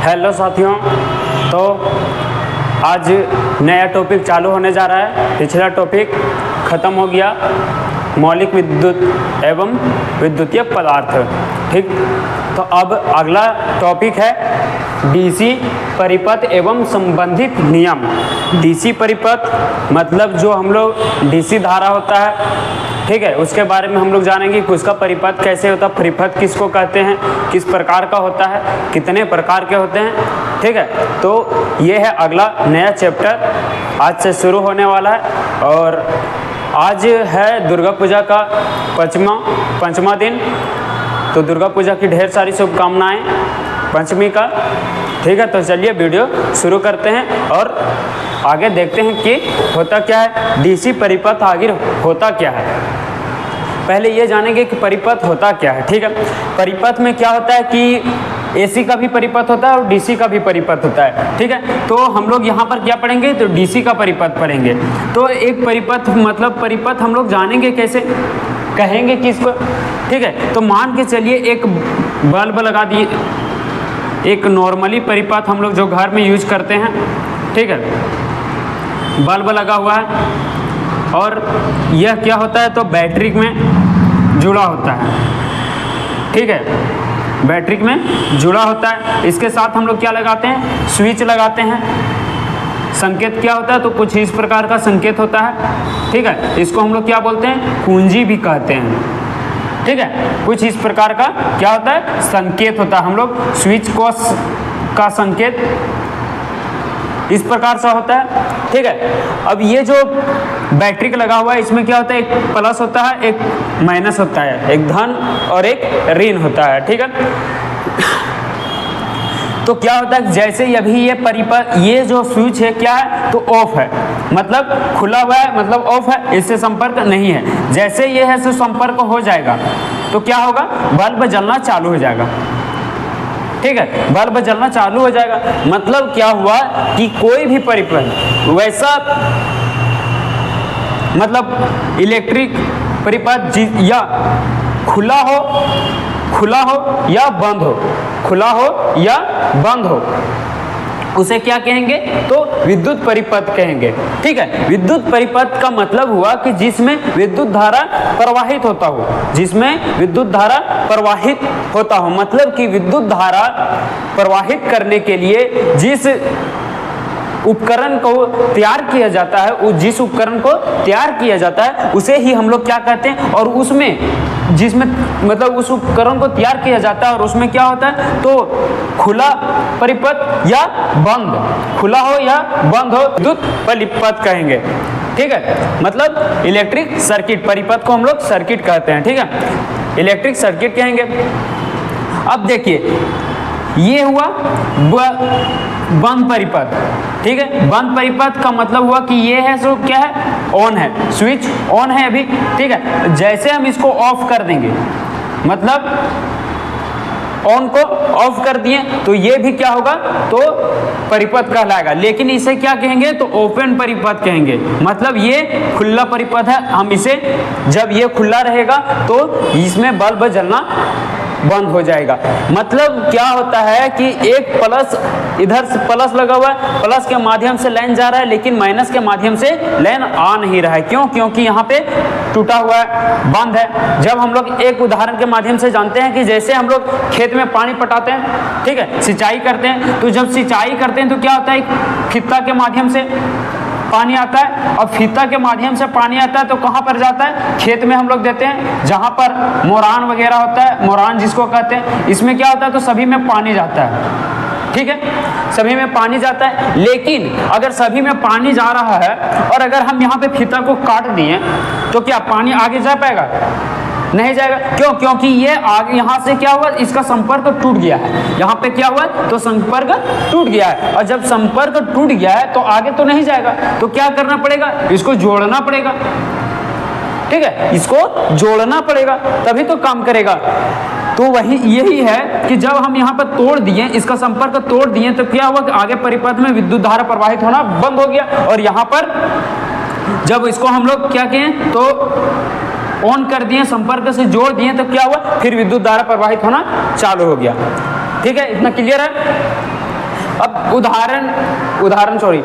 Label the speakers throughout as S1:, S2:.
S1: Hello साथियों, तो आज नया टॉपिक चालू होने जा रहा है। पिछला टॉपिक ख़त्म हो गया, मौलिक विद्युत एवं विद्युतीय पदार्थ। ठीक, तो अब अगला टॉपिक है डीसी परिपथ एवं संबंधित नियम। डीसी परिपथ मतलब जो हम लोग डीसी धारा होता है, ठीक है, उसके बारे में हम लोग जानेंगे कि उसका परिपथ कैसे होता है, परिपथ किसको कहते हैं, किस प्रकार का होता है, कितने प्रकार के होते हैं। ठीक है, तो ये है अगला नया चैप्टर आज से शुरू होने वाला है। और आज है दुर्गा पूजा का पंचमा दिन, तो दुर्गा पूजा की ढेर सारी शुभकामनाएं पंचमी का। ठीक है, तो चलिए वीडियो शुरू करते हैं और आगे देखते हैं कि होता क्या है, डीसी परिपथ आखिर होता क्या है। पहले ये जानेंगे कि परिपथ होता क्या है। ठीक है, परिपथ में क्या होता है कि एसी का भी परिपथ होता है और डीसी का भी परिपथ होता है। ठीक है, तो हम लोग यहाँ पर क्या पढ़ेंगे, तो डीसी का परिपथ पढ़ेंगे। तो एक परिपथ मतलब परिपथ हम लोग जानेंगे कैसे, कहेंगे किसको। ठीक है, तो मान के चलिए एक बल्ब लगा दिए, एक नॉर्मली परिपथ हम लोग जो घर में यूज करते हैं। ठीक है, बल्ब लगा हुआ है और यह क्या होता है, तो बैटरी में जुड़ा होता है। ठीक है, बैटरी में जुड़ा होता है। इसके साथ हम लोग क्या लगाते हैं, स्विच लगाते हैं। संकेत क्या होता है, तो कुछ इस प्रकार का संकेत होता है। ठीक है, इसको हम लोग क्या बोलते हैं, कुंजी भी कहते हैं। ठीक है, कुछ इस प्रकार का क्या होता है, संकेत होता है। हम लोग स्विच को का संकेत इस प्रकार से होता है। ठीक है, अब ये जो बैटरी का लगा हुआ है, इसमें क्या होता है, एक प्लस होता है, एक माइनस होता है, एक धन और एक ऋण होता है। ठीक है, तो क्या होता है, जैसे अभी ये परिपथ, ये जो स्विच है क्या है, तो ऑफ है, मतलब खुला हुआ है, मतलब ऑफ है, इससे संपर्क नहीं है। जैसे ये है से संपर्क हो जाएगा तो क्या होगा, बल्ब जलना चालू हो जाएगा। ठीक है, बल्ब जलना चालू हो जाएगा। मतलब क्या हुआ कि कोई भी परिपथ वैसा, मतलब इलेक्ट्रिक परिपथ या खुला हो या बंद हो, खुला हो या बंद हो, उसे क्या कहेंगे, तो विद्युत परिपथ कहेंगे। ठीक है, विद्युत परिपथ का मतलब हुआ कि जिसमें विद्युत धारा प्रवाहित होता हो, जिसमें विद्युत धारा प्रवाहित होता हो, मतलब कि विद्युत धारा प्रवाहित करने के लिए जिस उपकरण को तैयार किया जाता है, जिस उपकरण को तैयार किया जाता है उसे ही हम लोग क्या कहते हैं। और उसमें जिसमें मतलब उस उपकरण को तैयार किया जाता है और उसमें क्या होता है, तो खुला परिपथ या बंद, खुला हो या बंद हो, विद्युत परिपथ कहेंगे। ठीक है, मतलब इलेक्ट्रिक सर्किट, परिपथ को हम लोग सर्किट कहते हैं। ठीक है, इलेक्ट्रिक सर्किट कहेंगे। अब देखिए, ये हुआ बंद परिपथ। ठीक है, बंद परिपथ का मतलब हुआ कि ये है सो क्या है, ऑन है, स्विच ऑन है अभी। ठीक है, जैसे हम इसको ऑफ कर देंगे, मतलब ऑन को ऑफ कर दिए, तो ये भी क्या होगा, तो परिपथ कहलाएगा। लेकिन इसे क्या कहेंगे, तो ओपन परिपथ कहेंगे। मतलब ये खुला परिपथ है, हम इसे जब ये खुला रहेगा तो इसमें बल्ब जलना बंद हो जाएगा। मतलब क्या होता है कि एक प्लस, इधर से प्लस लगा हुआ है, प्लस के माध्यम से लाइन जा रहा है, लेकिन माइनस के माध्यम से लाइन आ नहीं रहा है। क्यों, क्योंकि यहाँ पे टूटा हुआ है, बंद है। जब हम लोग एक उदाहरण के माध्यम से जानते हैं कि जैसे हम लोग खेत में पानी पटाते हैं, ठीक है, सिंचाई करते हैं, तो जब सिंचाई करते हैं तो क्या होता है, फीता के माध्यम से पानी आता है, और फीता के माध्यम से पानी आता है तो कहाँ पर जाता है, खेत में हम लोग देते हैं, जहाँ पर मोरान वगैरह होता है, मोरान जिसको कहते हैं। इसमें क्या होता है, तो सभी में पानी जाता है। ठीक है, सभी में पानी जाता है। लेकिन अगर सभी में पानी जा रहा है और अगर हम यहाँ पे फीता को काट दिए तो क्या पानी आगे जा पाएगा, नहीं जाएगा। क्यों, क्योंकि ये आगे यहाँ से क्या हुआ, इसका संपर्क टूट गया है। यहाँ पे क्या हुआ, तो संपर्क टूट गया है, और जब संपर्क टूट गया है तो आगे तो नहीं जाएगा, तो क्या करना पड़ेगा, इसको जोड़ना पड़ेगा। ठीक है, इसको जोड़ना पड़ेगा तभी तो काम करेगा। तो वही यही है कि जब हम यहाँ पर तोड़ दिए, इसका संपर्क तोड़ दिए, तो क्या हुआ कि आगे परिपथ में विद्युत धारा प्रवाहित होना बंद हो गया। और यहाँ पर जब इसको हम लोग क्या कहें, तो ऑन कर दिए, संपर्क से जोड़ दिए, तो क्या हुआ, फिर विद्युत धारा प्रवाहित होना चालू हो गया। ठीक है, इतना क्लियर है। अब उदाहरण सॉरी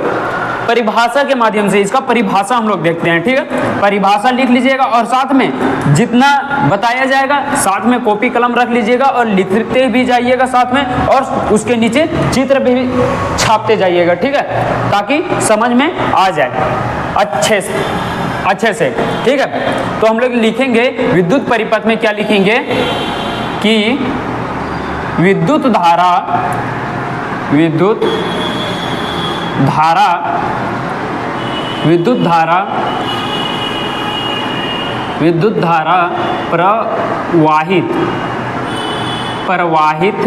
S1: परिभाषा के माध्यम से इसका परिभाषा हम लोग देखते हैं, ठीक है। परिभाषा लिख लीजिएगा और साथ में जितना बताया जाएगा साथ में कॉपी कलम रख लीजिएगा और लिखते भी जाइएगा साथ में, और उसके नीचे चित्र भी छापते जाइएगा, ठीक है, ताकि समझ में आ जाए अच्छे से, ठीक है। तो हम लोग लिखेंगे विद्युत परिपथ में, क्या लिखेंगे कि विद्युत धारा प्रवाहित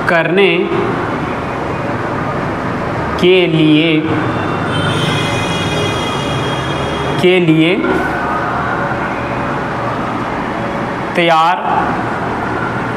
S1: करने के लिए तैयार किया गया बंद या खुला परिपथ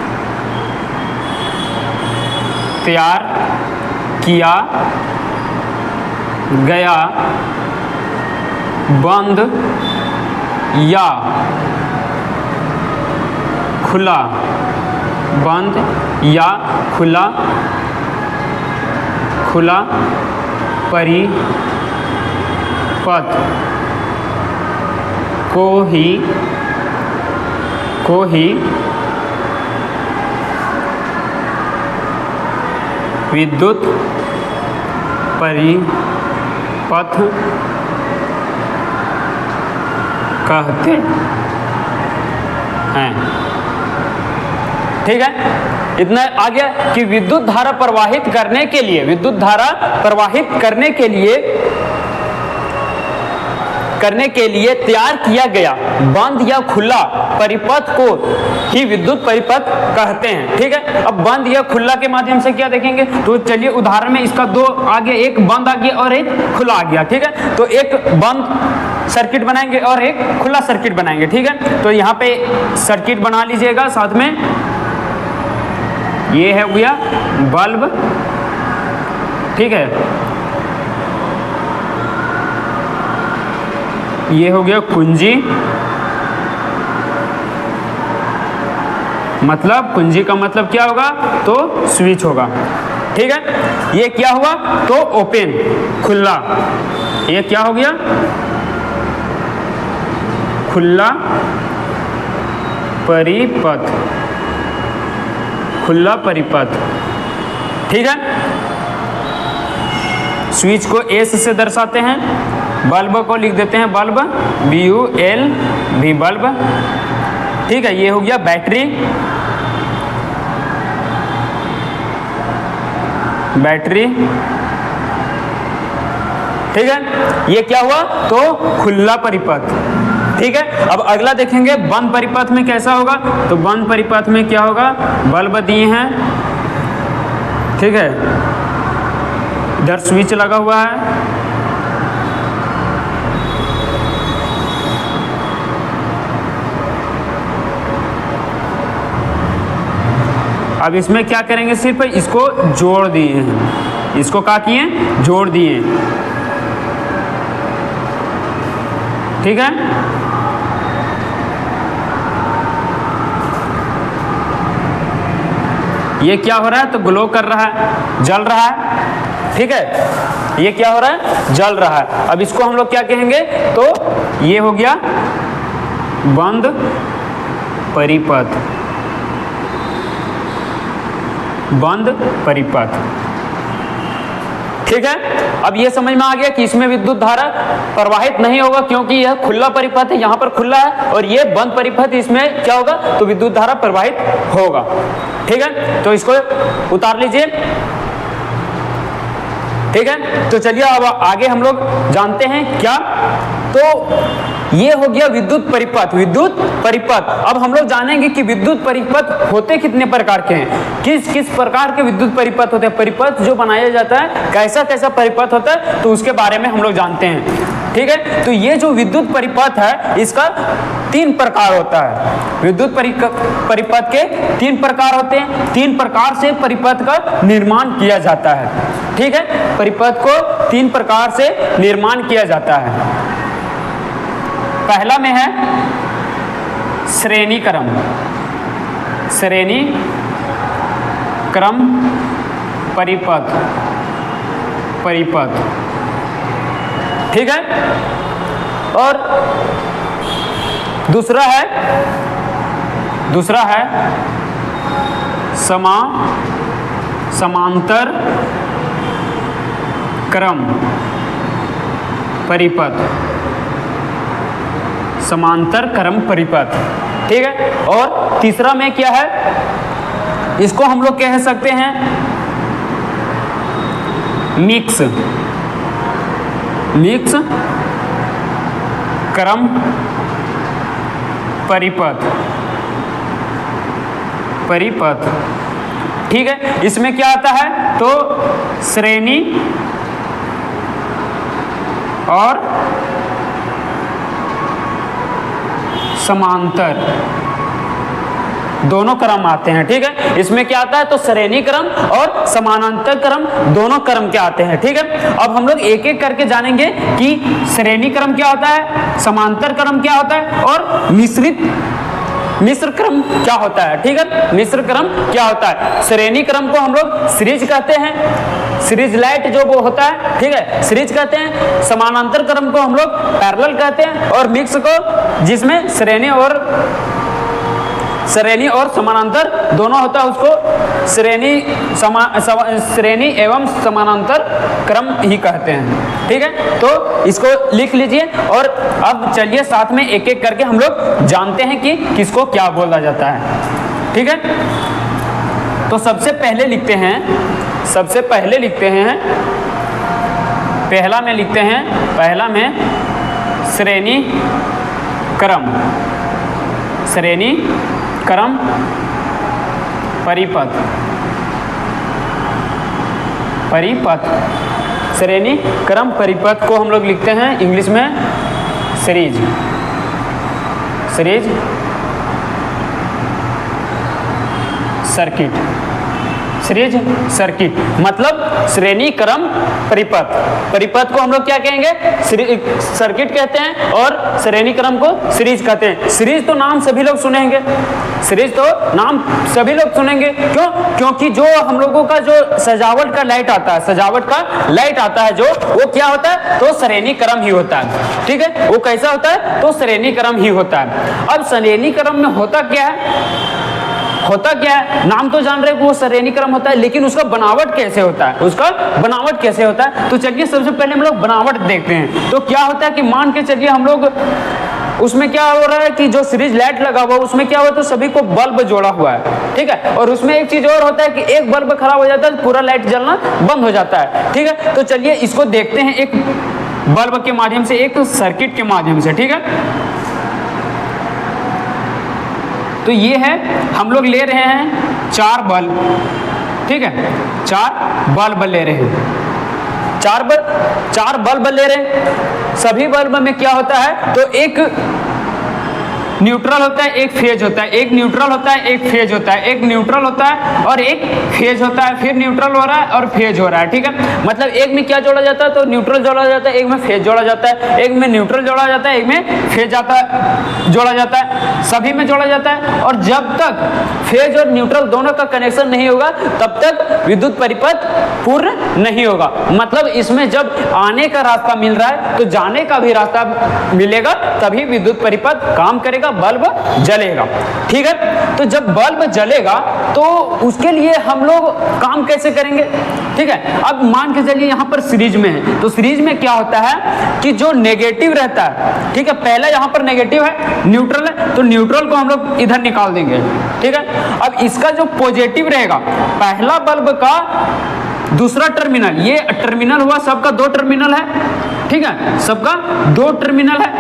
S1: को ही विद्युत परिपथ कहते हैं, ठीक है। इतना आ गया कि विद्युत धारा प्रवाहित करने के लिए तैयार किया गया बंद या खुला परिपथ को ही विद्युत परिपथ कहते हैं, ठीक है। अब बंद या खुला के माध्यम से क्या देखेंगे, तो चलिए उदाहरण में इसका दो आ गया, एक बंद आ गया और एक खुला आ गया, ठीक है। तो एक बंद सर्किट बनाएंगे और एक खुला सर्किट बनाएंगे, ठीक है। तो यहाँ पे सर्किट बना लीजिएगा साथ में, ये है भैया बल्ब, ठीक है, ये हो गया कुंजी, मतलब कुंजी का मतलब क्या होगा, तो स्विच होगा, ठीक है। ये क्या हुआ, तो ओपन खुला, ये क्या हो गया, खुला परिपथ, ठीक है। स्विच को एस से दर्शाते हैं, बल्ब को लिख देते हैं बल्ब, BULB बल्ब, ठीक है। ये हो गया बैटरी, ठीक है। ये क्या हुआ, तो खुला परिपथ, ठीक है। अब अगला देखेंगे बंद परिपथ में कैसा होगा, तो बंद परिपथ में क्या होगा, बल्ब दिए हैं, ठीक है, इधर स्विच लगा हुआ है, अब इसमें क्या करेंगे, सिर्फ इसको जोड़ दिए हैं, इसको क्या किए, जोड़ दिए, ठीक है। ये क्या हो रहा है, तो ग्लो कर रहा है, जल रहा है, ठीक है। ये क्या हो रहा है, जल रहा है। अब इसको हम लोग क्या कहेंगे, तो ये हो गया बंद परिपथ, ठीक है। अब ये समझ में आ गया कि इसमें विद्युत धारा प्रवाहित नहीं होगा क्योंकि यह खुला परिपथ है, यहाँ पर खुला है, और ये बंद परिपथ, इसमें क्या होगा, तो विद्युत धारा प्रवाहित होगा, ठीक है। तो इसको उतार लीजिए, ठीक है। तो चलिए अब आगे हम लोग जानते हैं क्या, तो ये हो गया विद्युत परिपथ। अब हम लोग जानेंगे कि विद्युत परिपथ होते कितने प्रकार के हैं, किस किस प्रकार के विद्युत परिपथ होते हैं, परिपथ जो बनाया जाता है कैसा कैसा परिपथ होता है, तो उसके बारे में हम लोग जानते हैं, ठीक है। तो ये जो विद्युत परिपथ है इसका 3 प्रकार होता है, विद्युत परिपथ के 3 प्रकार होते हैं, 3 प्रकार से परिपथ का निर्माण किया जाता है, ठीक है। परिपथ को 3 प्रकार से निर्माण किया जाता है। पहला में है श्रेणी क्रम परिपथ, परिपथ, ठीक है। और दूसरा है समांतर क्रम परिपथ, समांतर क्रम परिपथ, ठीक है। और तीसरा में क्या है, इसको हम लोग कह सकते हैं मिक्स क्रम परिपथ, ठीक है। इसमें क्या आता है, तो श्रेणी और समांतर दोनों क्रम आते हैं, ठीक है। इसमें क्या आता है, तो श्रेणी क्रम और समानांतर क्रम दोनों क्रम के आते हैं, ठीक है। अब हम लोग एक एक करके जानेंगे कि श्रेणी क्रम क्या होता है, समांतर क्रम क्या होता है और मिश्र क्रम क्या होता है, ठीक है। मिश्र क्रम क्या होता है, श्रेणी क्रम को हम लोग सीरीज कहते हैं, सीरीज लाइट जो वो होता है, ठीक है, सीरीज कहते हैं। समानांतर क्रम को हम लोग पैरेलल कहते हैं, और मिक्स को, जिसमें श्रेणी और समानांतर दोनों होता है, उसको श्रेणी एवं समानांतर क्रम ही कहते हैं, ठीक है। तो इसको लिख लीजिए, और अब चलिए साथ में एक एक करके हम लोग जानते हैं कि किसको क्या बोला जाता है, ठीक है। तो सबसे पहले लिखते हैं पहला में श्रेणी क्रम परिपथ, श्रेणी क्रम परिपथ को हम लोग लिखते हैं इंग्लिश में सीरीज सर्किट, मतलब श्रेणी क्रम परिपथ को हम लोग क्या कहेंगे, सर्किट कहते हैं, और श्रेणी क्रम को सीरीज कहते हैं। सीरीज तो नाम सभी लोग सुनेंगे, क्यों, क्योंकि जो हम लोगों का जो सजावट का लाइट आता है जो, वो क्या होता है, तो श्रेणी क्रम ही होता है, ठीक है। वो कैसा होता है, तो श्रेणी क्रम ही होता है। अब श्रेणी क्रम में होता क्या है, नाम तो जान रहे हैं कि वो श्रेणी क्रम होता है, लेकिन उसका बनावट कैसे होता है, तो चलिए सबसे पहले हम लोग बनावट देखते हैं। तो क्या होता है कि मान के चलिए हम लोग, उसमें क्या हो रहा है कि जो सीरीज लाइट लगा हुआ, उसमें क्या हुआ, तो सभी को बल्ब जोड़ा हुआ है, ठीक है। और उसमें एक चीज और होता है कि एक बल्ब खराब हो जाता है, पूरा लाइट जलना बंद हो जाता है, ठीक है। तो चलिए इसको देखते हैं एक बल्ब के माध्यम से, एक सर्किट के माध्यम से, ठीक है। तो ये है, हम लोग ले रहे हैं 4 बल्ब, ठीक है, 4 बल्ब ले रहे हैं, 4 बल्ब ले रहे हैं। सभी बल्ब में क्या होता है, तो एक न्यूट्रल होता है, एक फेज होता है, एक न्यूट्रल होता है, एक फेज होता है, एक न्यूट्रल होता है और एक फेज होता है, फिर न्यूट्रल हो रहा है और फेज हो रहा है, ठीक है। मतलब एक में क्या जोड़ा जाता है, तो न्यूट्रल जोड़ा जाता है, एक में फेज जोड़ा जाता है, एक में न्यूट्रल जोड़ा जाता है, एक में फेज जोड़ा जाता है, सभी में जोड़ा जाता है। और जब तक फेज और न्यूट्रल दोनों का कनेक्शन नहीं होगा, तब तक विद्युत परिपथ पूर्ण नहीं होगा। मतलब इसमें जब आने का रास्ता मिल रहा है, तो जाने का भी रास्ता मिलेगा, तभी विद्युत परिपथ काम करेगा, बल्ब जलेगा, ठीक है। तो जब बल्ब जलेगा, तो उसके लिए हम लोग काम कैसे करेंगे, ठीक है। अब मान के चलिए यहाँ पर सीरीज में है, तो सीरीज में क्या होता है कि जो नेगेटिव रहता है, ठीक है, पहला यहाँ पर नेगेटिव है, न्यूट्रल है, तो न्यूट्रल को हम लोग इधर निकाल देंगे, ठीक है। अब इसका जो पॉजिटिव रहेगा, पहला बल्ब का दूसरा टर्मिनल, ये टर्मिनल हुआ, सबका 2 टर्मिनल है, ठीक है, सबका 2 टर्मिनल है।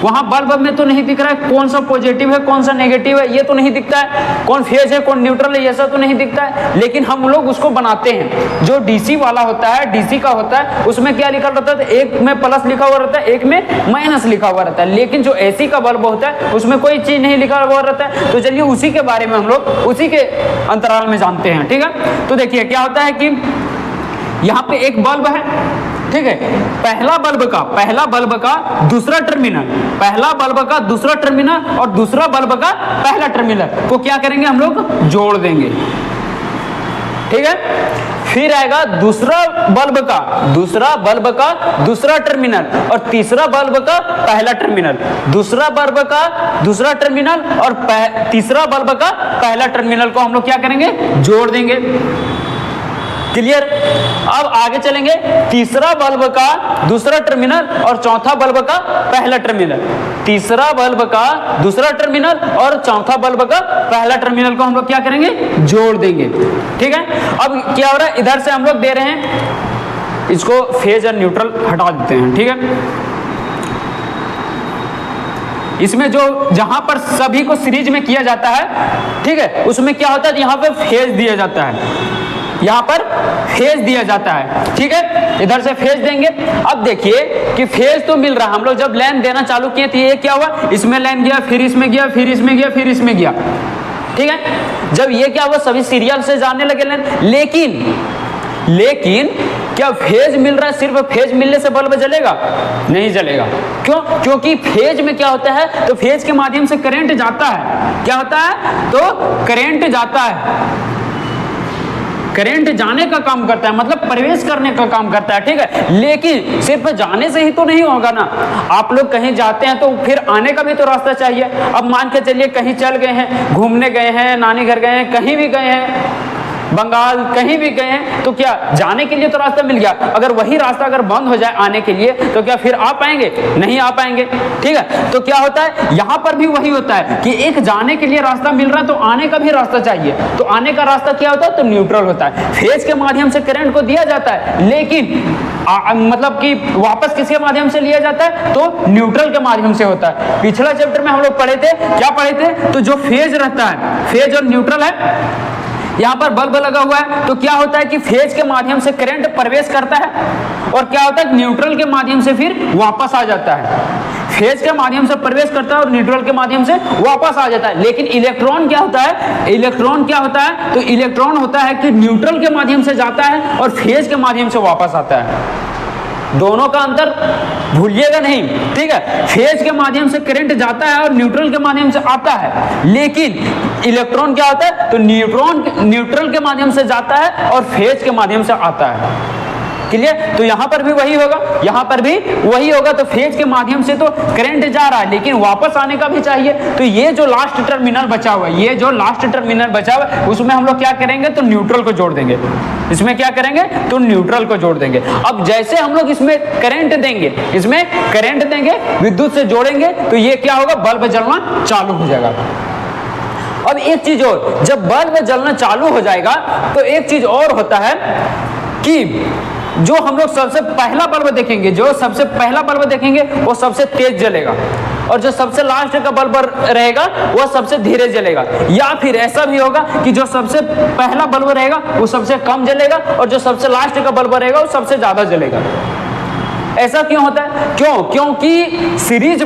S1: वहां बल्ब में तो नहीं दिख रहा है कौन सा पॉजिटिव है कौन सा नेगेटिव है, ये तो नहीं दिखता है, कौन फेज है कौन न्यूट्रल है, ऐसा तो नहीं दिखता है। लेकिन हम लोग उसको बनाते हैं, जो डीसी वाला होता है, डीसी का होता है, उसमें क्या लिखा रहता है, एक में प्लस लिखा हुआ रहता है, एक में माइनस लिखा हुआ रहता है। लेकिन जो एसी का बल्ब होता है, उसमें कोई चीज नहीं लिखा हुआ रहता है। तो चलिए उसी के बारे में हम लोग उसी के अंतराल में जानते हैं, ठीक है। तो देखिए क्या होता है कि यहाँ पे एक बल्ब है, ठीक है, पहला बल्ब का दूसरा टर्मिनल, पहला बल्ब का दूसरा टर्मिनल और दूसरा बल्ब का पहला टर्मिनल को क्या करेंगे, हम लोग जोड़ देंगे, ठीक है। फिर आएगा दूसरा बल्ब का दूसरा टर्मिनल और तीसरा बल्ब का पहला टर्मिनल, दूसरा बल्ब का दूसरा टर्मिनल और तीसरा बल्ब का पहला टर्मिनल को हम लोग क्या करेंगे, जोड़ देंगे। क्लियर। अब आगे चलेंगे, तीसरा बल्ब का दूसरा टर्मिनल और चौथा बल्ब का पहला टर्मिनल, तीसरा बल्ब का दूसरा टर्मिनल और चौथा बल्ब का पहला टर्मिनल को हम लोग क्या करेंगे, जोड़ देंगे। ठीक है। अब क्या हो रहा है, इधर से हम लोग दे रहे हैं, इसको फेज और न्यूट्रल हटा देते हैं। ठीक है। इसमें जो जहां पर सभी को सीरीज में किया जाता है, ठीक है, उसमें क्या होता है, यहाँ पे फेज दिया जाता है, यहाँ पर फेज दिया जाता है। ठीक है। इधर से फेज देंगे। अब देखिए कि फेज तो मिल रहा है, हम लोग जब लाइन देना चालू किए थे ये क्या हुआ, इसमें लाइन गया, फिर इसमें गया, फिर इसमें गया, फिर इसमें गया। ठीक है। जब ये क्या हुआ, सभी सीरियल से जाने लगे लाइन। लेकिन क्या फेज मिल रहा है, सिर्फ फेज मिलने से बल्ब जलेगा? नहीं जलेगा। क्यों? क्योंकि फेज में क्या होता है, तो फेज के माध्यम से करंट जाता है। क्या होता है, तो करंट जाता है, करंट जाने का काम करता है, मतलब प्रवेश करने का काम करता है। ठीक है। लेकिन सिर्फ जाने से ही तो नहीं होगा ना, आप लोग कहीं जाते हैं तो फिर आने का भी तो रास्ता चाहिए। अब मान के चलिए कहीं चल गए हैं, घूमने गए हैं, नानी घर गए हैं, कहीं भी गए हैं, बंगाल कहीं भी गए हैं, तो क्या जाने के लिए तो रास्ता मिल गया। अगर वही रास्ता अगर बंद हो जाए आने के लिए, तो क्या फिर आ पाएंगे? नहीं आ पाएंगे। ठीक है। तो क्या होता है, यहां पर भी वही होता है कि एक जाने के लिए रास्ता मिल रहा है तो आने का भी रास्ता चाहिए। तो आने का रास्ता क्या होता है, तो न्यूट्रल होता है। फेज के माध्यम से करंट को दिया जाता है, लेकिन मतलब कि वापस किसके माध्यम से लिया जाता है, तो न्यूट्रल के माध्यम से होता है। पिछला चैप्टर में हम लोग पढ़े थे, क्या पढ़े थे, तो जो फेज रहता है, फेज और न्यूट्रल है, यहाँ पर बल्ब लगा हुआ है, तो क्या होता है कि फेज के माध्यम से करंट प्रवेश करता है और क्या होता है, न्यूट्रल के माध्यम से फिर वापस आ जाता है। फेज के माध्यम से प्रवेश करता है और न्यूट्रल के माध्यम से वापस आ जाता है। लेकिन इलेक्ट्रॉन क्या होता है, इलेक्ट्रॉन क्या होता है, तो इलेक्ट्रॉन होता है कि न्यूट्रल के माध्यम से जाता है और फेज के माध्यम से वापस आता है। दोनों का अंतर भूलिएगा नहीं। ठीक है। फेज के माध्यम से करंट जाता है और न्यूट्रल के माध्यम से आता है, लेकिन इलेक्ट्रॉन क्या होता है, तो न्यूट्रल के माध्यम से जाता है और फेज के माध्यम से आता है। क्लियर। तो यहां पर भी वही होगा, यहां पर भी वही होगा। तो फेज के माध्यम से तो करंट जा रहा है, लेकिन वापस आने का भी चाहिए। तो ये जो लास्ट टर्मिनल बचा हुआ है, ये जो लास्ट टर्मिनल बचा हुआ है, उसमें हम लोग क्या करेंगे, तो न्यूट्रल को जोड़ देंगे। इसमें क्या करेंगे, तो न्यूट्रल को जोड़ देंगे। अब जैसे हम लोग इसमें करंट देंगे, इसमें करंट देंगे, विद्युत से जोड़ेंगे, तो ये क्या होगा, बल्ब जलना चालू हो जाएगा। अब एक चीज और, जब बल्ब जलना चालू हो जाएगा तो एक चीज और होता है कि जो हम लोग सबसे पहला बल्ब देखेंगे, जो सबसे पहला बल्ब देखेंगे वो सबसे तेज जलेगा, और जो सबसे लास्ट का बल्ब रहेगा वो सबसे धीरे जलेगा। या फिर ऐसा भी होगा कि जो सबसे पहला बल्ब रहेगा वो सबसे कम जलेगा और जो सबसे लास्ट का बल्ब रहेगा वो सबसे ज्यादा जलेगा। ऐसा क्यों होता है? क्योंकि सीरीज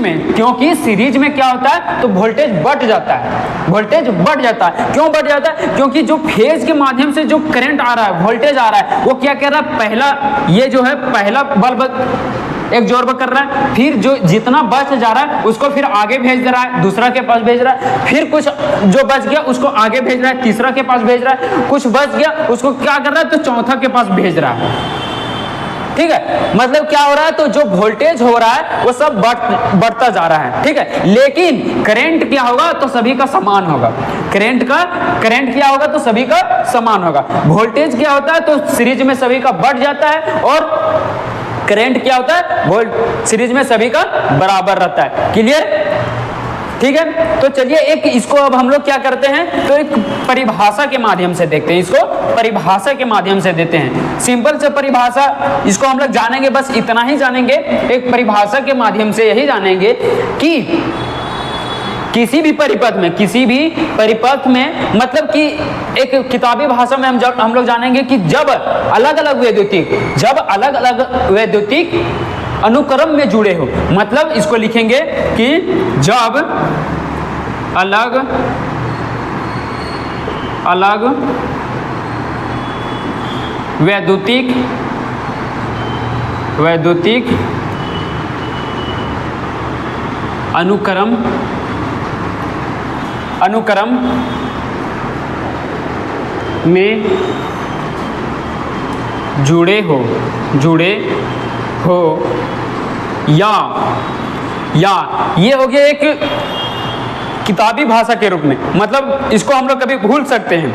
S1: में क्या होता है, तो वोल्टेज बढ़ जाता है, वोल्टेज बढ़ जाता है। क्यों बढ़ जाता है? क्योंकि जो फेज के माध्यम से जो करंट आ रहा है, वोल्टेज आ रहा है, वो क्या कर रहा है, पहला ये जो है पहला बल्ब एक जोर कर रहा है, फिर जो जितना बच जा रहा है उसको फिर आगे भेज रहा है, दूसरा के पास भेज रहा है, फिर कुछ जो बच गया उसको आगे भेज रहा है, तीसरा के पास भेज रहा है, कुछ बच गया उसको क्या कर रहा है, तो चौथा के पास भेज रहा है। ठीक है। मतलब क्या हो रहा है, तो जो वोल्टेज हो रहा है वो सब बढ़ता जा रहा है। ठीक है। लेकिन करंट क्या होगा, तो सभी का समान होगा। करंट क्या होगा, तो सभी का समान होगा। वोल्टेज क्या होता है, तो सीरीज में सभी का बढ़ जाता है, और करंट क्या होता है, सीरीज में सभी का बराबर रहता है। क्लियर। ठीक है। तो चलिए एक इसको अब हम लोग क्या करते हैं, तो एक परिभाषा के माध्यम से देखते हैं, इसको परिभाषा के माध्यम से देते हैं। सिंपल से परिभाषा, इसको हम लोग जानेंगे, बस इतना ही जानेंगे। एक परिभाषा के माध्यम से यही जानेंगे कि किसी भी परिपथ में मतलब कि एक किताबी भाषा में हम लोग जानेंगे कि जब अलग अलग वैद्युतिक अनुक्रम में जुड़े हो, मतलब इसको लिखेंगे कि जब अलग अलग वैद्युतिक अनुक्रम में जुड़े हो, जुड़े हो, या ये हो गया एक किताबी भाषा के रूप में, मतलब इसको हम लोग कभी भूल सकते हैं।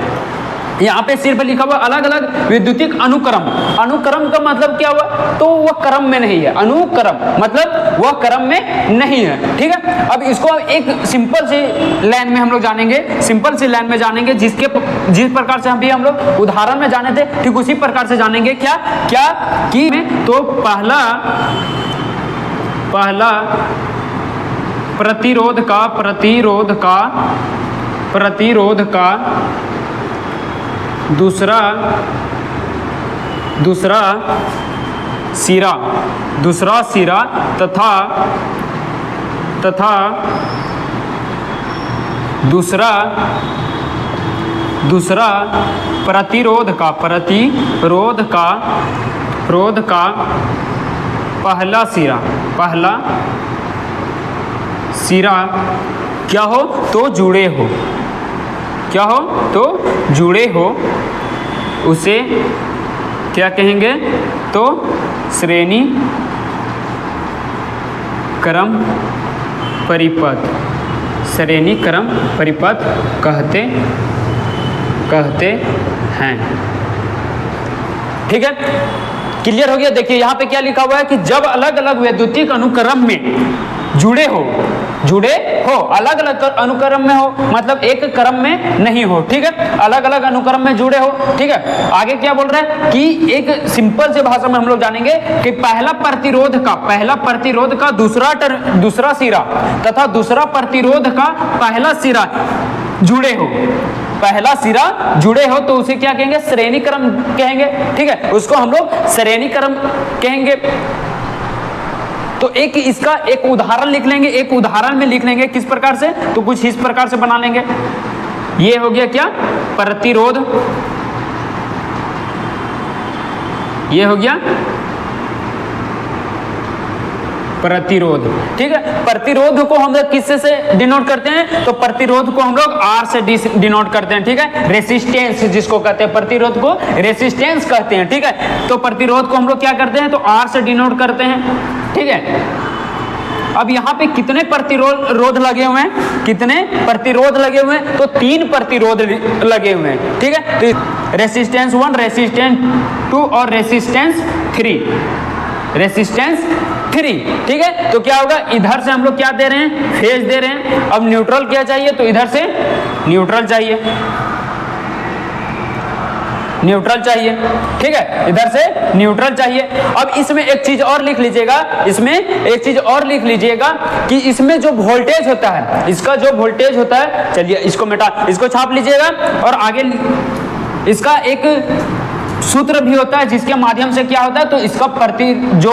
S1: यहाँ पे सिर्फ लिखा हुआ अलग अलग विद्युतिक अनुक्रम। अनुक्रम का मतलब क्या हुआ, तो वह क्रम में नहीं है, अनुक्रम मतलब वह क्रम में नहीं है, ठीक है। अब इसको एक सिंपल सी लाइन में हम लोग जानेंगे, सिंपल सी लाइन में जानेंगे, जिस प्रकार से हम लोग उदाहरण में जाने थे, ठीक उसी प्रकार से जानेंगे। क्या कि तो पहला प्रतिरोध का दूसरा सिरा तथा दूसरा प्रतिरोध का पहला सिरा क्या हो, तो जुड़े हो, क्या हो, तो जुड़े हो, उसे क्या कहेंगे, तो श्रेणी क्रम परिपथ, श्रेणी क्रम परिपथ कहते हैं, ठीक है। क्लियर हो गया। देखिए यहाँ पे क्या लिखा हुआ है कि जब अलग अलग वैद्युतिक अनुक्रम में जुड़े हो, अलग अलग अनुक्रम में हो, मतलब एक क्रम में नहीं हो, ठीक है, अलग अलग अनुक्रम में जुड़े हो, ठीक है। आगे क्या बोल रहे हैं कि एक सिंपल से भाषा में हम लोग जानेंगे कि पहला प्रतिरोध का दूसरा सिरा तथा दूसरा प्रतिरोध का पहला सिरा जुड़े हो, पहला सिरा जुड़े हो, तो उसे क्या कहेंगे, श्रेणी क्रम कहेंगे, ठीक है, उसको हम लोग श्रेणी क्रम कहेंगे। तो इसका एक उदाहरण लिख लेंगे, एक उदाहरण में लिख लेंगे किस प्रकार से, तो कुछ इस प्रकार से बना लेंगे। ये हो गया क्या, प्रतिरोध, ये हो गया प्रतिरोध, ठीक है। प्रतिरोध को हम लोग किससे से डिनोट करते हैं, तो प्रतिरोध को हम लोग R से डिनोट करते हैं, ठीक है। रेसिस्टेंस जिसको कहते हैं, प्रतिरोध को रेसिस्टेंस कहते हैं, ठीक है। तो प्रतिरोध को हम लोग क्या करते हैं, तो R से डिनोट करते हैं, ठीक है। अब यहाँ पे कितने प्रतिरोध लगे हुए हैं, कितने प्रतिरोध लगे हुए हैं, तो 3 प्रतिरोध लगे हुए हैं, ठीक है। तो रेसिस्टेंस 1, रेसिस्टेंस 2 और रेसिस्टेंस 3, ठीक है। तो क्या होगा, इधर से हम लोग क्या दे रहे हैं, फेज दे रहे हैं। अब न्यूट्रल क्या चाहिए, तो इधर से न्यूट्रल चाहिए, ठीक है, इधर से न्यूट्रल चाहिए। अब इसमें एक चीज और लिख लीजिएगा, कि इसमें जो वोल्टेज होता है, इसका जो वोल्टेज होता है, चलिए इसको छाप लीजिएगा। और आगे इसका एक सूत्र भी होता है जिसके माध्यम से क्या होता है, तो इसका जो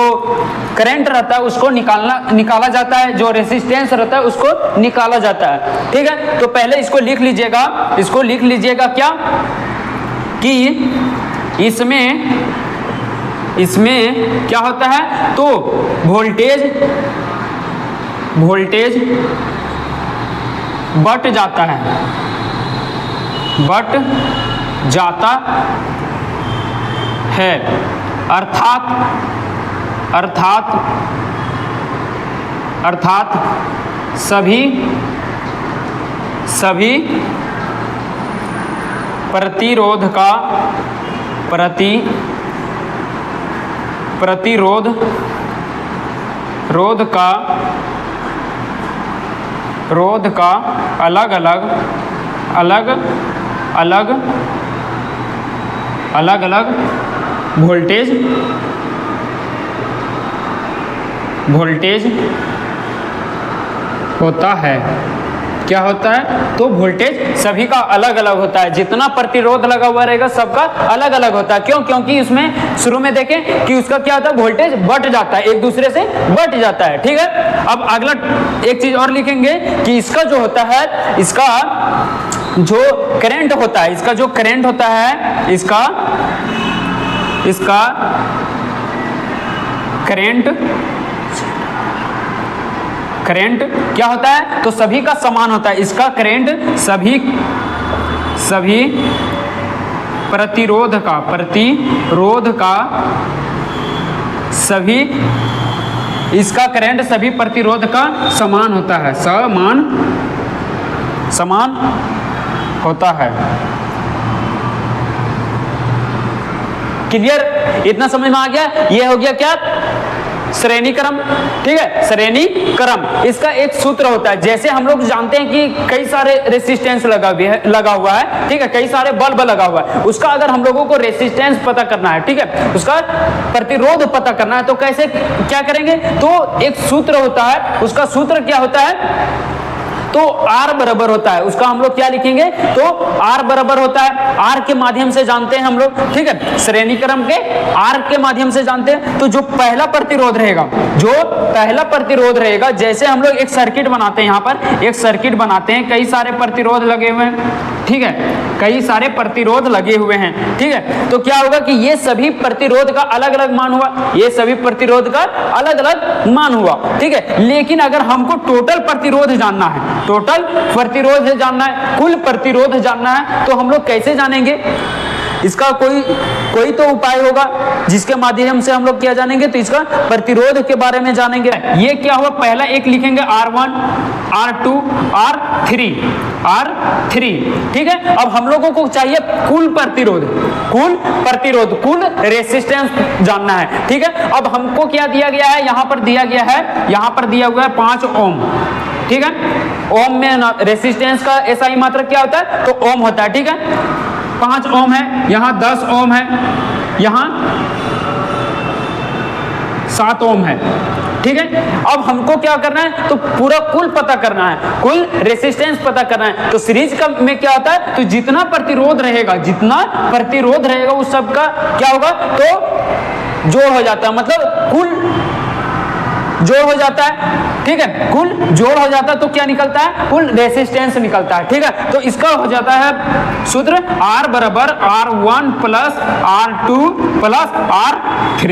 S1: करंट रहता है उसको निकाला जाता है, जो रेसिस्टेंस रहता है उसको निकाला जाता है, ठीक है। तो पहले इसको लिख लीजिएगा क्या, कि इसमें क्या होता है, तो वोल्टेज बढ़ जाता है, अर्थात सभी प्रतिरोध का अलग अलग वोल्टेज होता है। क्या होता है, तो वोल्टेज सभी का अलग अलग होता है, जितना प्रतिरोध लगा हुआ रहेगा सबका अलग अलग होता है। क्यों, क्योंकि उसमें शुरू में देखें कि उसका क्या होता है, वोल्टेज बढ़ जाता है, एक दूसरे से बढ़ जाता है, ठीक है। अब अगला एक चीज और लिखेंगे कि इसका जो होता है, इसका जो करंट होता है, इसका करंट क्या होता है, तो सभी का समान होता है। इसका करंट सभी प्रतिरोध का सभी, इसका करंट सभी प्रतिरोध का समान होता है, समान होता है। क्लियर? इतना समझ में आ गया? ये हो गया क्या? श्रेणी क्रम। ठीक है, श्रेणी क्रम। इसका एक सूत्र होता है, जैसे हम लोग जानते हैं कि कई सारे रेसिस्टेंस लगा हुआ है, ठीक है, कई सारे बल्ब लगा हुआ है, उसका अगर हम लोगों को रेसिस्टेंस पता करना है, ठीक है, उसका प्रतिरोध पता करना है, तो कैसे क्या करेंगे? तो एक सूत्र होता है, उसका सूत्र क्या होता है? तो R बराबर होता है, उसका हम लोग क्या लिखेंगे? तो R बराबर होता है, R के माध्यम से जानते हैं हम लोग, ठीक है, श्रेणी क्रम के R के माध्यम से जानते हैं। तो जो पहला प्रतिरोध रहेगा, जैसे हम लोग एक सर्किट बनाते हैं, यहाँ पर एक सर्किट बनाते हैं, कई सारे प्रतिरोध लगे हुए हैं, ठीक है, कई सारे प्रतिरोध लगे हुए हैं, ठीक है, तो क्या होगा कि ये सभी प्रतिरोध का अलग अलग मान हुआ, ये सभी प्रतिरोध का अलग अलग मान हुआ, ठीक है। लेकिन अगर हमको टोटल प्रतिरोध जानना है, टोटल प्रतिरोध जानना है, कुल प्रतिरोध जानना है, तो हम लोग कैसे जानेंगे? इसका कोई तो उपाय होगा जिसके माध्यम से हम लोग क्या जानेंगे? तो इसका प्रतिरोध के बारे में जानेंगे। ये क्या हुआ? पहला एक लिखेंगे R1, R2, R3, ठीक है। अब हम लोगों को चाहिए कुल प्रतिरोध, कुल रेसिस्टेंस जानना है, ठीक है। अब हमको क्या दिया गया है? यहाँ पर दिया हुआ है 5 ओम, ठीक है। ओम में रेसिस्टेंस का SI मात्रक क्या होता है? तो ओम होता है, ठीक है। 5 ओम है, यहाँ 10 ओम है, यहाँ 7 ओम है, ठीक है। अब हमको क्या करना है? तो पूरा कुल पता करना है, कुल रेसिस्टेंस पता करना है। तो सीरीज का में क्या होता है? तो जितना प्रतिरोध रहेगा उस सब का क्या होगा? तो जोड़ हो जाता है, मतलब कुल जोड़ हो जाता है, ठीक है, कुल जोड़ हो जाता है, तो क्या निकलता है? कुल रेसिस्टेंस निकलता है, ठीक है। तो इसका हो जाता है सूत्र R बराबर R1 plus R2 plus R3।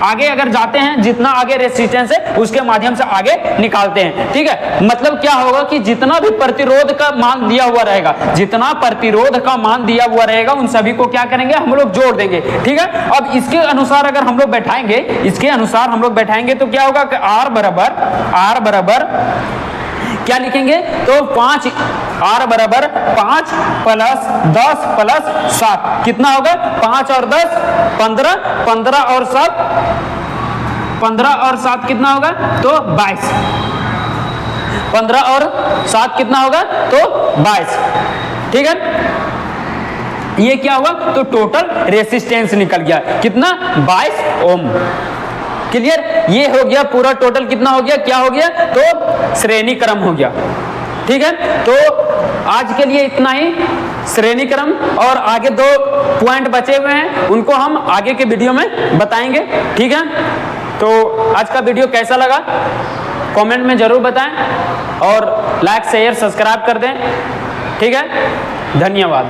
S1: आगे अगर जाते हैं, जितना आगे रेसिस्टेंस है उसके माध्यम से आगे निकालते हैं, ठीक है। मतलब क्या होगा कि जितना भी प्रतिरोध का मान दिया हुआ रहेगा, उन सभी को क्या करेंगे? हम लोग जोड़ देंगे, ठीक है। अब इसके अनुसार अगर हम लोग बैठाएंगे, तो क्या होगा कि R बराबर क्या लिखेंगे? तो 5, R बराबर 5 प्लस 10 प्लस 7 कितना होगा? 5 और 10 15, 15 और 7 कितना होगा? तो 22। 15 और 7 कितना होगा? तो 22, ठीक है। ये क्या हुआ? तो टोटल रेसिस्टेंस निकल गया कितना? 22 ओम। क्लियर? ये हो गया पूरा टोटल कितना हो गया? क्या हो गया? तो श्रेणी क्रम हो गया, ठीक है। तो आज के लिए इतना ही, श्रेणी क्रम, और आगे 2 पॉइंट बचे हुए हैं, उनको हम आगे के वीडियो में बताएंगे, ठीक है। तो आज का वीडियो कैसा लगा कमेंट में जरूर बताएं, और लाइक शेयर सब्सक्राइब कर दें, ठीक है। धन्यवाद।